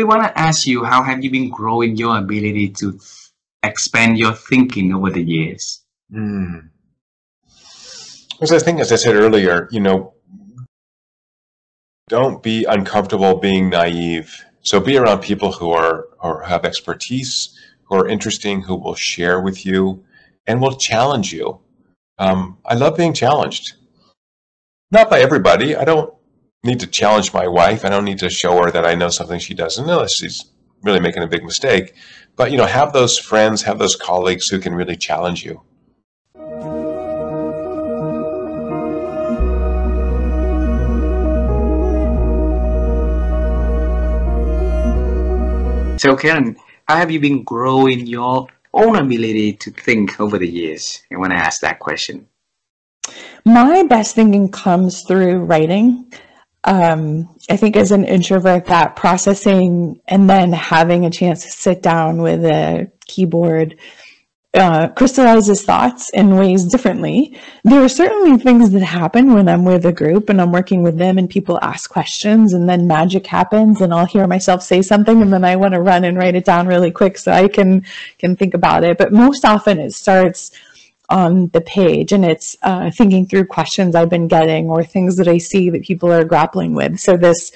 We want to ask you, how have you been growing your ability to expand your thinking over the years? Because I think, as I said earlier, don't be uncomfortable being naive. So be around people who are or have expertise, who are interesting, who will share with you and will challenge you. I love being challenged. Not by everybody. I don't need to challenge my wife. I don't need to show her that I know something she doesn't know unless she's really making a big mistake. But, have those friends, have those colleagues who can really challenge you. So Karen, how have you been growing your own ability to think over the years? I want to ask that question. My best thinking comes through writing. I think as an introvert, that processing and then having a chance to sit down with a keyboard crystallizes thoughts in ways differently. There are certainly things that happen when I'm with a group and I'm working with them and people ask questions and then magic happens and I'll hear myself say something and then I want to run and write it down really quick so I can think about it. But most often it starts on the page and it's thinking through questions I've been getting or things that I see that people are grappling with. So this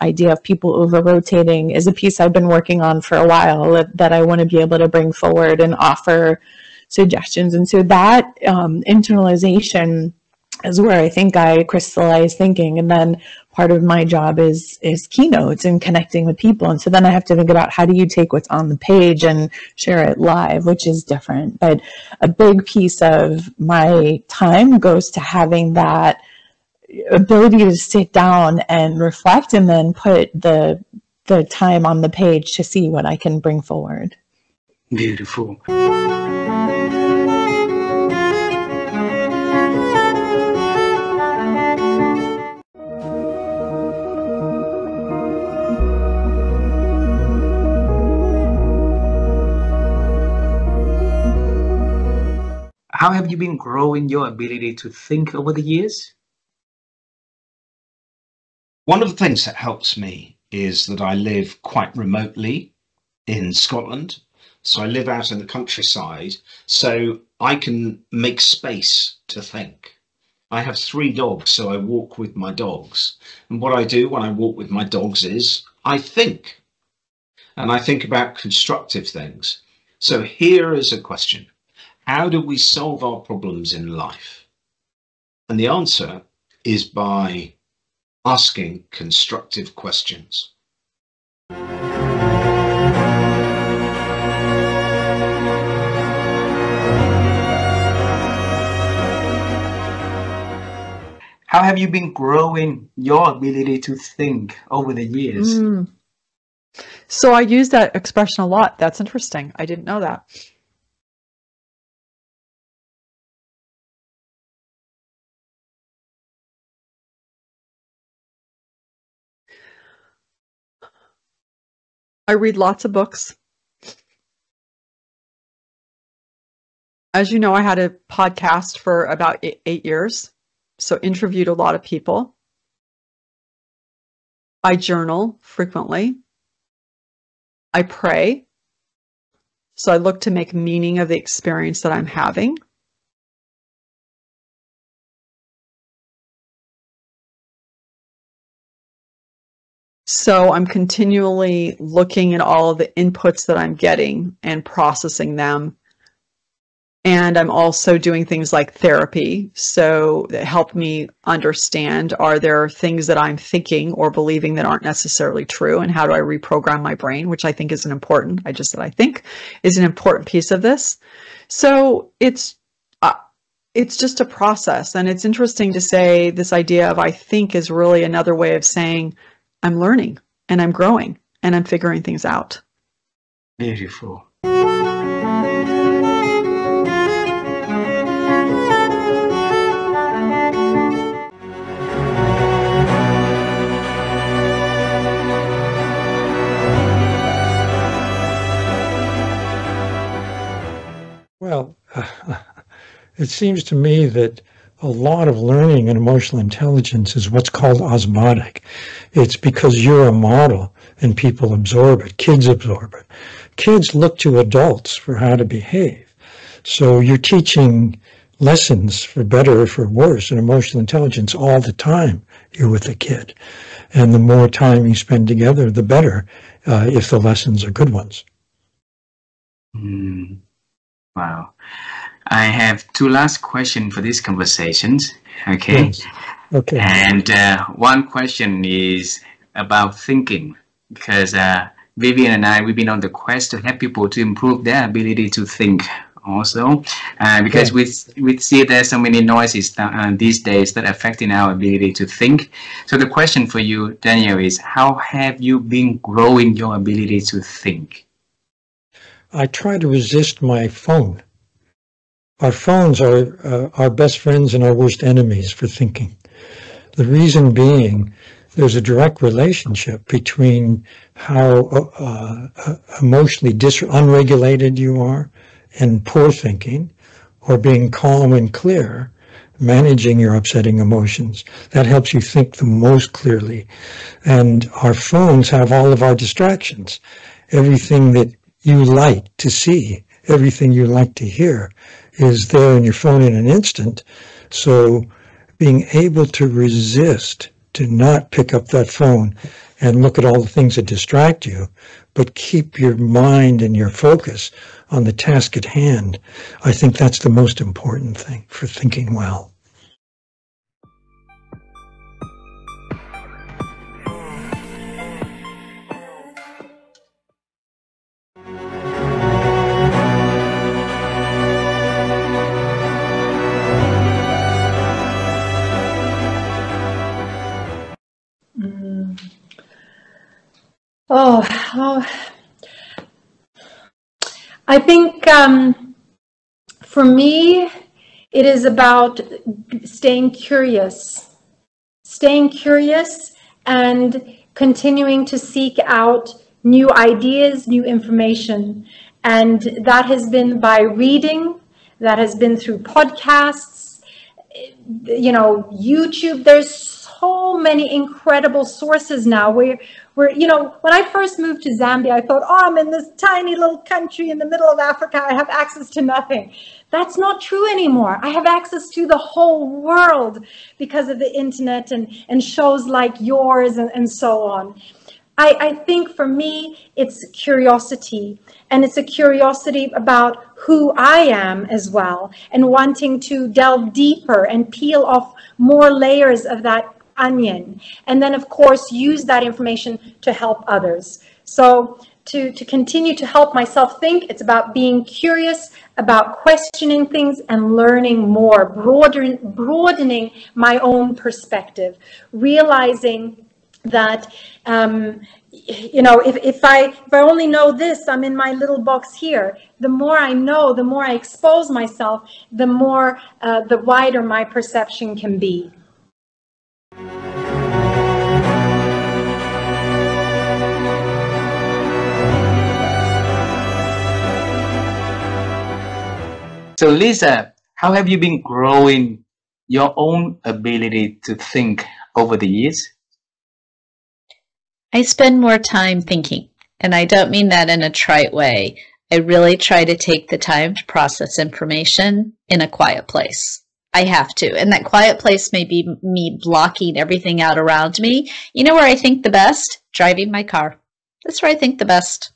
idea of people over-rotating is a piece I've been working on for a while that I want to be able to bring forward and offer suggestions. And so that internalization is where I think I crystallize thinking. And then part of my job is keynotes and connecting with people. And so then I have to think about how do you take what's on the page and share it live, which is different. But a big piece of my time goes to having that ability to sit down and reflect and then put the time on the page to see what I can bring forward. Beautiful. How have you been growing your ability to think over the years? One of the things that helps me is that I live quite remotely in Scotland. So I live out in the countryside, so I can make space to think. I have 3 dogs, so I walk with my dogs. And what I do when I walk with my dogs is I think. And I think about constructive things. So here is a question. How do we solve our problems in life? And the answer is by asking constructive questions. How have you been growing your ability to think over the years? So I use that expression a lot. That's interesting. I didn't know that. I read lots of books. As you know, I had a podcast for about 8 years, so interviewed a lot of people. I journal frequently. I pray. So I look to make meaning of the experience that I'm having. So I'm continually looking at all of the inputs that I'm getting and processing them. And I'm also doing things like therapy. So that help me understand, are there things that I'm thinking or believing that aren't necessarily true? And how do I reprogram my brain, which I think is an important, I just said I think, is an important piece of this. So it's just a process. And it's interesting to say this idea of I think is really another way of saying I'm learning and I'm growing and I'm figuring things out. Beautiful. Well, it seems to me that a lot of learning and emotional intelligence is what's called osmotic. It's because you're a model and people absorb it. Kids absorb it. Kids look to adults for how to behave. So you're teaching lessons for better or for worse in emotional intelligence all the time you're with a kid. And the more time you spend together, the better, if the lessons are good ones. Wow. I have two last questions for these conversations. Okay. Yes. Okay. And one question is about thinking, because Vivian and I, we've been on the quest to help people to improve their ability to think also, because we see there's so many noises these days that are affecting our ability to think. So the question for you, Daniel, is how have you been growing your ability to think? I try to resist my phone. Our phones are our best friends and our worst enemies for thinking. The reason being, there's a direct relationship between how emotionally unregulated you are and poor thinking, or being calm and clear, managing your upsetting emotions. That helps you think the most clearly. And our phones have all of our distractions. Everything that you like to see, everything you like to hear is there in your phone in an instant. So being able to resist, to not pick up that phone and look at all the things that distract you, but keep your mind and your focus on the task at hand, I think that's the most important thing for thinking well. I think for me, it is about staying curious and continuing to seek out new ideas, new information. And that has been by reading, that has been through podcasts, you know, YouTube. There's so many incredible sources now where, you know, when I first moved to Zambia, I thought, oh, I'm in this tiny little country in the middle of Africa. I have access to nothing. That's not true anymore. I have access to the whole world because of the internet and shows like yours and so on. I think for me, it's curiosity, and it's a curiosity about who I am as well, and wanting to delve deeper and peel off more layers of that onion, and then of course use that information to help others. So to continue to help myself think, it's about being curious, about questioning things and learning more, broadening my own perspective, realizing that you know, if I only know this, I'm in my little box here. The more I know, the more I expose myself, the more the wider my perception can be. So Lisa, how have you been growing your own ability to think over the years? I spend more time thinking, and I don't mean that in a trite way. I really try to take the time to process information in a quiet place. I have to, and that quiet place may be me blocking everything out around me. You know where I think the best? Driving my car. That's where I think the best.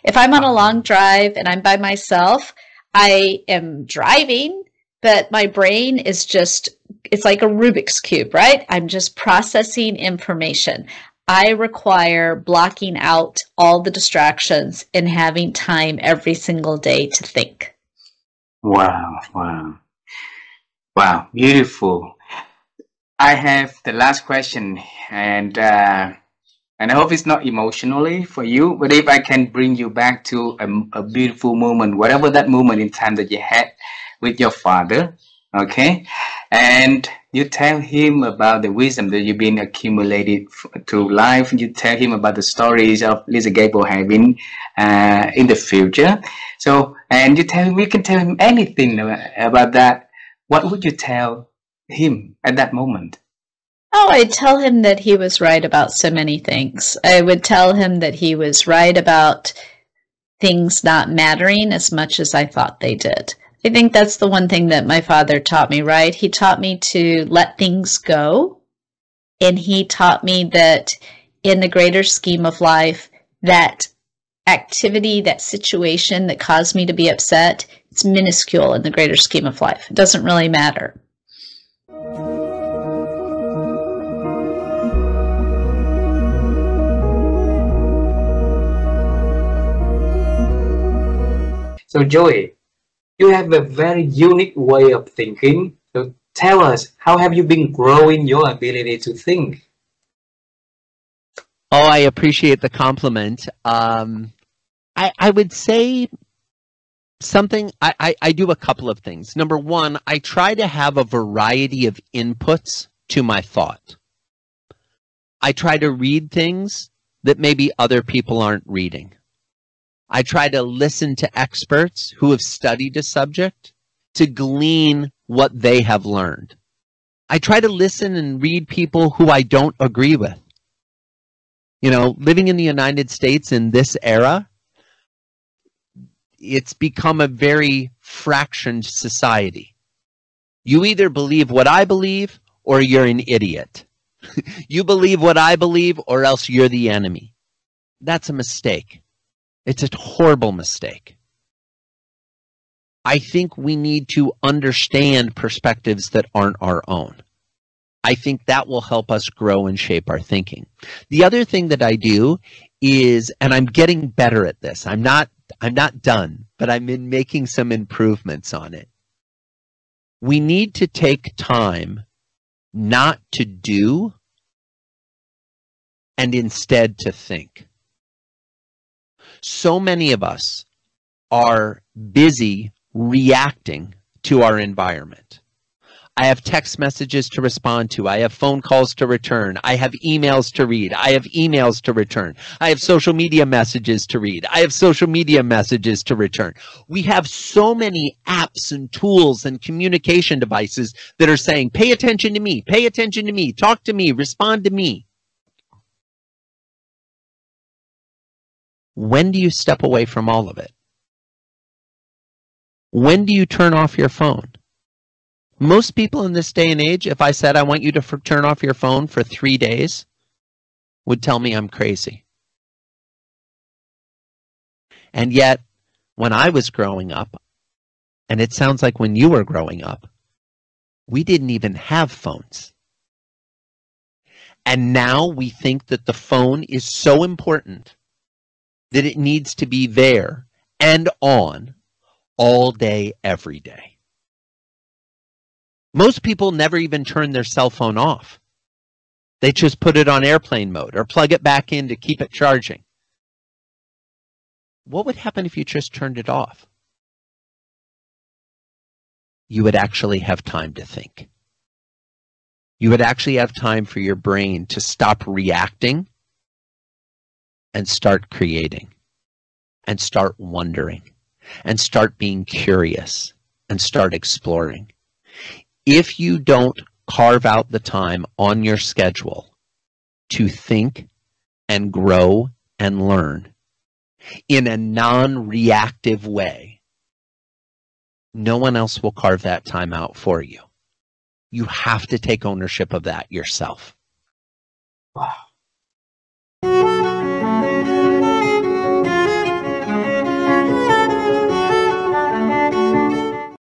If I'm on a long drive and I'm by myself, I am driving, but my brain is just, it's like a Rubik's Cube, right? I'm just processing information. I require blocking out all the distractions and having time every single day to think. Wow, wow. Wow, beautiful. I have the last question, and I hope it's not emotionally for you, but if I can bring you back to a beautiful moment, whatever that moment in time that you had with your father, okay? And you tell him about the wisdom that you've been accumulated through life. You tell him about the stories of Lisa Gable having in the future. So, and you can tell him anything about that. What would you tell him at that moment? Oh, I'd tell him that he was right about so many things. I would tell him that he was right about things not mattering as much as I thought they did. I think that's the one thing that my father taught me, right? He taught me to let things go. And he taught me that in the greater scheme of life, that activity, that situation that caused me to be upset, it's minuscule in the greater scheme of life. It doesn't really matter. So Joey, you have a very unique way of thinking. So tell us, how have you been growing your ability to think? Oh, I appreciate the compliment. I would say something, I do a couple of things. Number one, I try to have a variety of inputs to my thought. I try to read things that maybe other people aren't reading. I try to listen to experts who have studied a subject to glean what they have learned. I try to listen and read people who I don't agree with. You know, living in the United States in this era, it's become a very fractioned society. You either believe what I believe or you're an idiot. You believe what I believe or else you're the enemy. That's a mistake. It's a horrible mistake. I think we need to understand perspectives that aren't our own. I think that will help us grow and shape our thinking. The other thing that I do is, and I'm getting better at this, I'm not done, but I'm making some improvements on it. We need to take time not to do and instead to think. So many of us are busy reacting to our environment. I have text messages to respond to. I have phone calls to return. I have emails to read. I have emails to return. I have social media messages to read. I have social media messages to return. We have so many apps and tools and communication devices that are saying, pay attention to me, pay attention to me, talk to me, respond to me. When do you step away from all of it? When do you turn off your phone? Most people in this day and age, if I said I want you to turn off your phone for 3 days, would tell me I'm crazy. And yet, when I was growing up, and it sounds like when you were growing up, we didn't even have phones. And now we think that the phone is so important that it needs to be there and on all day, every day. Most people never even turn their cell phone off. They just put it on airplane mode or plug it back in to keep it charging. What would happen if you just turned it off? You would actually have time to think. You would actually have time for your brain to stop reacting and start creating and start wondering and start being curious and start exploring. If you don't carve out the time on your schedule to think and grow and learn in a non-reactive way, no one else will carve that time out for you. You have to take ownership of that yourself. Wow.